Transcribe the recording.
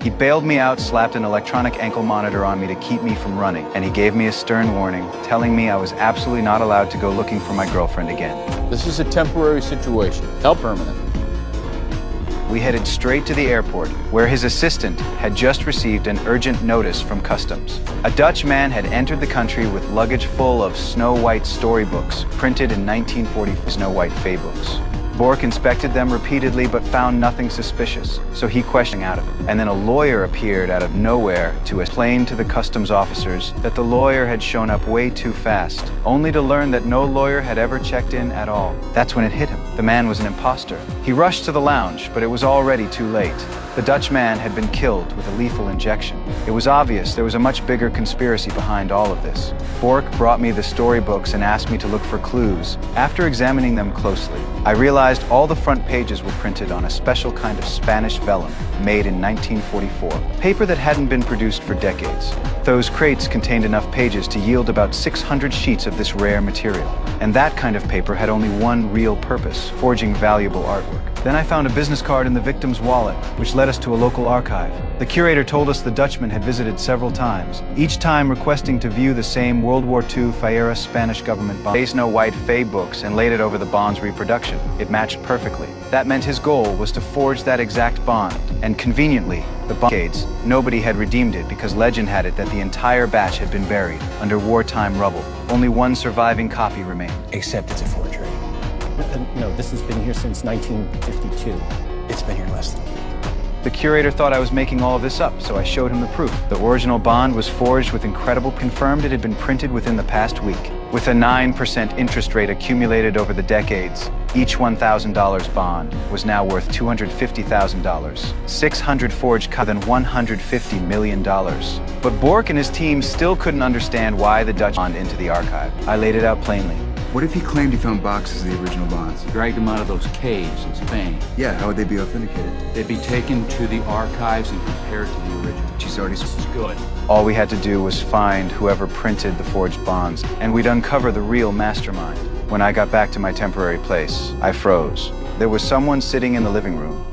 He bailed me out, slapped an electronic ankle monitor on me to keep me from running, and he gave me a stern warning, telling me I was absolutely not allowed to go looking for my girlfriend again. This is a temporary situation, not permanent. We headed straight to the airport, where his assistant had just received an urgent notice from customs. A Dutch man had entered the country with luggage full of Snow White storybooks, printed in 1940 Snow White Fay books. Bork inspected them repeatedly but found nothing suspicious, so he questioned out of it. And then a lawyer appeared out of nowhere to explain to the customs officers that the lawyer had shown up way too fast, only to learn that no lawyer had ever checked in at all. That's when it hit him. The man was an imposter. He rushed to the lounge, but it was already too late. The Dutch man had been killed with a lethal injection. It was obvious there was a much bigger conspiracy behind all of this. Bork brought me the storybooks and asked me to look for clues. After examining them closely, I realized all the front pages were printed on a special kind of Spanish vellum made in 1944, paper that hadn't been produced for decades. Those crates contained enough pages to yield about 600 sheets of this rare material. And that kind of paper had only one real purpose: forging valuable artwork. Then I found a business card in the victim's wallet, which led us to a local archive. The curator told us the Dutchman had visited several times, each time requesting to view the same World War II Fayera Spanish government bond. Snow White Fay books and laid it over the bond's reproduction. It matched perfectly. That meant his goal was to forge that exact bond. And conveniently, the decades, nobody had redeemed it because legend had it that the entire batch had been buried under wartime rubble. Only one surviving copy remained. Except it's a forgery. No, this has been here since 1952. It's been here less than a week. The curator thought I was making all of this up, so I showed him the proof. The original bond was forged with incredible, confirmed it had been printed within the past week. With a 9% interest rate accumulated over the decades, each $1,000 bond was now worth $250,000. 600 forged than $150 million. But Bork and his team still couldn't understand why the Dutch bond into the archive. I laid it out plainly. What if he claimed he found boxes of the original bonds? Dragged them out of those caves in Spain. Yeah, how would they be authenticated? They'd be taken to the archives and compared to the original. She's already... This is good. All we had to do was find whoever printed the forged bonds, and we'd uncover the real mastermind. When I got back to my temporary place, I froze. There was someone sitting in the living room,